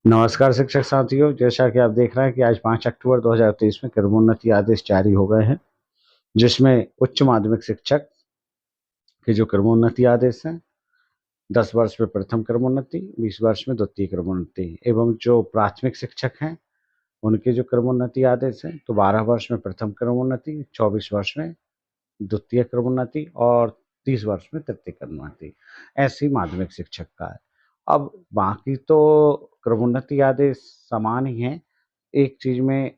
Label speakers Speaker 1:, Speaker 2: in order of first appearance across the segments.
Speaker 1: नमस्कार शिक्षक साथियों, जैसा कि आप देख रहे हैं कि आज 5 अक्टूबर 2023 में क्रमोन्नति आदेश जारी हो गए हैं, जिसमें उच्च माध्यमिक शिक्षक के जो क्रमोन्नति आदेश हैं, 10 वर्ष में प्रथम क्रमोन्नति, 20 वर्ष में द्वितीय क्रमोन्नति एवं जो प्राथमिक शिक्षक हैं, उनके जो क्रमोन्नति आदेश हैं, तो 12 वर्ष में प्रथम क्रमोन्नति, 24 वर्ष में द्वितीय क्रमोन्नति और 30 वर्ष में तृतीय क्रमोन्नति, ऐसे ही माध्यमिक शिक्षक का है। अब बाकी तो क्रमोन्नति आदेश समान ही हैं। एक चीज़ में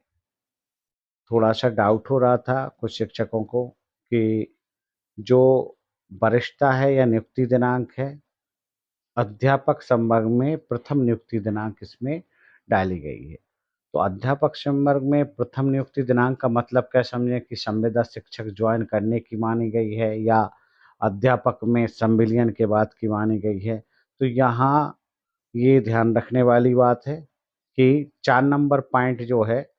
Speaker 1: थोड़ा-सा डाउट हो रहा था कुछ शिक्षकों को कि जो वरिष्ठता है या नियुक्ति दिनांक है, अध्यापक संवर्ग में प्रथम नियुक्ति दिनांक इसमें डाली गई है। तो अध्यापक संवर्ग में प्रथम नियुक्ति दिनांक का मतलब क्या समझें कि संविदा शिक्षक ज्वाइन करने की मानी गई है या अध्यापक में संविलियन के बाद की मानी गई है। तो यहाँ ये ध्यान रखने वाली बात है कि 4 नंबर पॉइंट जो है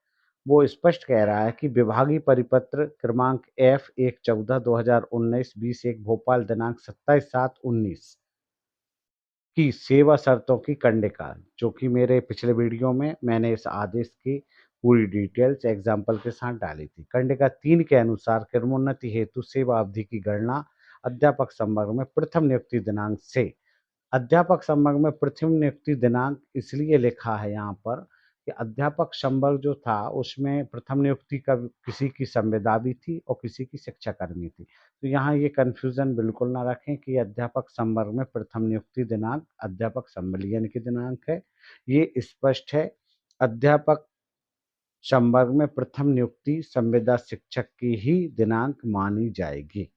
Speaker 1: वो स्पष्ट कह रहा है कि विभागीय परिपत्र क्रमांक F114/2019 20/1 भोपाल दिनांक 27/7/19 की सेवा शर्तों की कंडिका, जो कि मेरे पिछले वीडियो में मैंने इस आदेश की पूरी डिटेल्स एग्जाम्पल के साथ डाली थी। कंडिका 3 के अनुसार क्रमोन्नति हेतु सेवा अवधि की गणना अध्यापक संवर्ग में प्रथम नियुक्ति दिनांक से। अध्यापक संवर्ग में प्रथम नियुक्ति दिनांक इसलिए लिखा है यहाँ पर कि अध्यापक संवर्ग जो था उसमें प्रथम नियुक्ति का किसी की संविदा भी थी और किसी की शिक्षाकर्मी थी। तो यहाँ ये कन्फ्यूज़न बिल्कुल ना रखें कि अध्यापक संवर्ग में प्रथम नियुक्ति दिनांक अध्यापक संविलियन की दिनांक है। ये स्पष्ट है, अध्यापक संवर्ग में प्रथम नियुक्ति संविदा शिक्षक की ही दिनांक मानी जाएगी।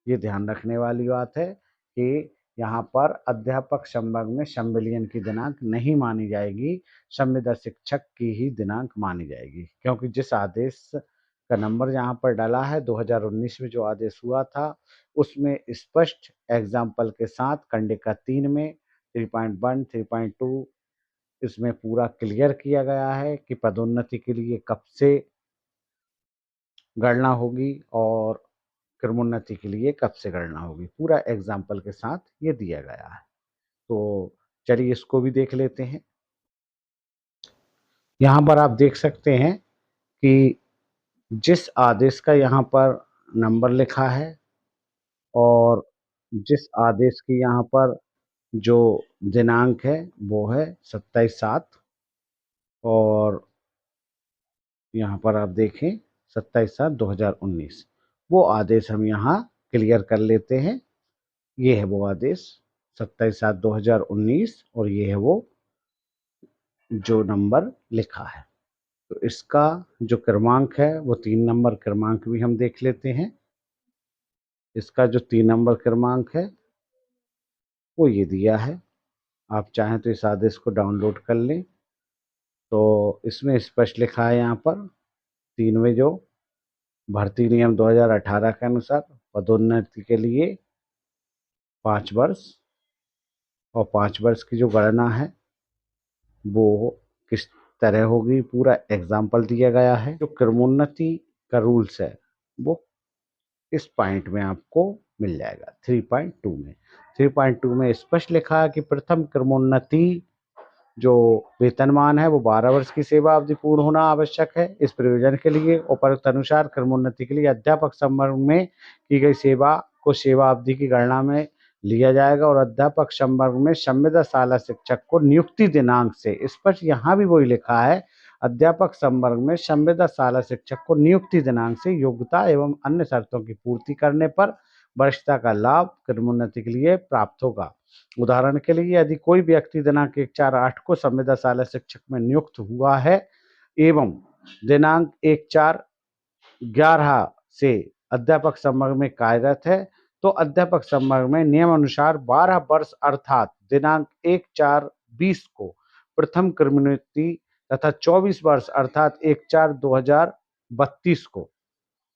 Speaker 1: ये ध्यान रखने वाली बात है कि यहाँ पर अध्यापक संवर्ग में संविलियन की दिनांक नहीं मानी जाएगी, संविदा शिक्षक की ही दिनांक मानी जाएगी। क्योंकि जिस आदेश का नंबर यहाँ पर डाला है 2019 में जो आदेश हुआ था, उसमें स्पष्ट एग्जाम्पल के साथ कंडिका 3 में 3.1 3.2 इसमें पूरा क्लियर किया गया है कि पदोन्नति के लिए कब से गणना होगी और क्रमोन्नति के लिए कब से गणना होगी, पूरा एग्जाम्पल के साथ ये दिया गया है। तो चलिए इसको भी देख लेते हैं। यहाँ पर आप देख सकते हैं कि जिस आदेश का यहाँ पर नंबर लिखा है और जिस आदेश की यहाँ पर जो दिनांक है वो है 27/7 और यहाँ पर आप देखें 27/7/2019। वो आदेश हम यहाँ क्लियर कर लेते हैं। ये है वो आदेश 27/7/2019 और ये है वो जो नंबर लिखा है। तो इसका जो क्रमांक है वो 3 नंबर क्रमांक भी हम देख लेते हैं। इसका जो 3 नंबर क्रमांक है वो ये दिया है। आप चाहें तो इस आदेश को डाउनलोड कर लें। तो इसमें स्पष्ट लिखा है यहाँ पर 3 में जो भर्ती नियम 2018 के अनुसार पदोन्नति के लिए 5 वर्ष और 5 वर्ष की जो गणना है वो किस तरह होगी, पूरा एग्जाम्पल दिया गया है। जो क्रमोन्नति का रूल्स है वो इस पॉइंट में आपको मिल जाएगा 3.2 में। 3.2 में स्पष्ट लिखा है कि प्रथम क्रमोन्नति जो वेतनमान है वो 12 वर्ष की सेवा अवधि पूर्ण होना आवश्यक है। इस प्रयोजन के लिए उपरोक्त अनुसार क्रमोन्नति के लिए अध्यापक संवर्ग में की गई सेवा को सेवा अवधि की गणना में लिया जाएगा और अध्यापक संवर्ग में संविदा शाला शिक्षक को नियुक्ति दिनांक से, स्पष्ट यहाँ भी वही लिखा है, अध्यापक संवर्ग में संविदा शाला शिक्षक को नियुक्ति दिनांक से योग्यता एवं अन्य शर्तों की पूर्ति करने पर वरिष्ठता का लाभ क्रमोन्नति के लिए प्राप्त होगा। उदाहरण के लिए यदि कोई व्यक्ति दिनांक 1/4/8 को संविदा शाला शिक्षक में नियुक्त हुआ है एवं दिनांक 1/4/11 से अध्यापक संवर्ग में कार्यरत है, तो अध्यापक संवर्ग में नियमानुसार 12 वर्ष अर्थात दिनांक 1/4/20 को प्रथम क्रमोन्नति तथा 24 वर्ष अर्थात 1/4/2032 को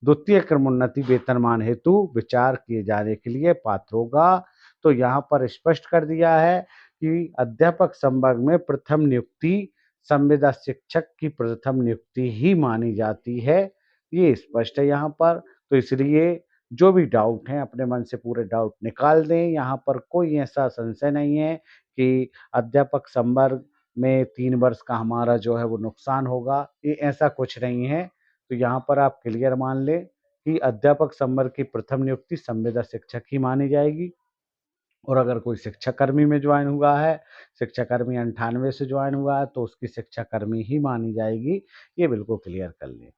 Speaker 1: द्वितीय क्रमोन्नति वेतनमान हेतु विचार किए जाने के लिए पात्र होगा। तो यहाँ पर स्पष्ट कर दिया है कि अध्यापक संवर्ग में प्रथम नियुक्ति संविदा शिक्षक की प्रथम नियुक्ति ही मानी जाती है। ये स्पष्ट है यहाँ पर। तो इसलिए जो भी डाउट हैं अपने मन से पूरे डाउट निकाल दें। यहाँ पर कोई ऐसा संशय नहीं है कि अध्यापक संवर्ग में 3 वर्ष का हमारा जो है वो नुकसान होगा, ये ऐसा कुछ नहीं है। तो यहाँ पर आप क्लियर मान लें कि अध्यापक संवर्ग की प्रथम नियुक्ति संविदा शिक्षक ही मानी जाएगी। और अगर कोई शिक्षाकर्मी में जॉइन हुआ है, शिक्षाकर्मी 98 से जॉइन हुआ है, तो उसकी शिक्षाकर्मी ही मानी जाएगी। ये बिल्कुल क्लियर कर लें।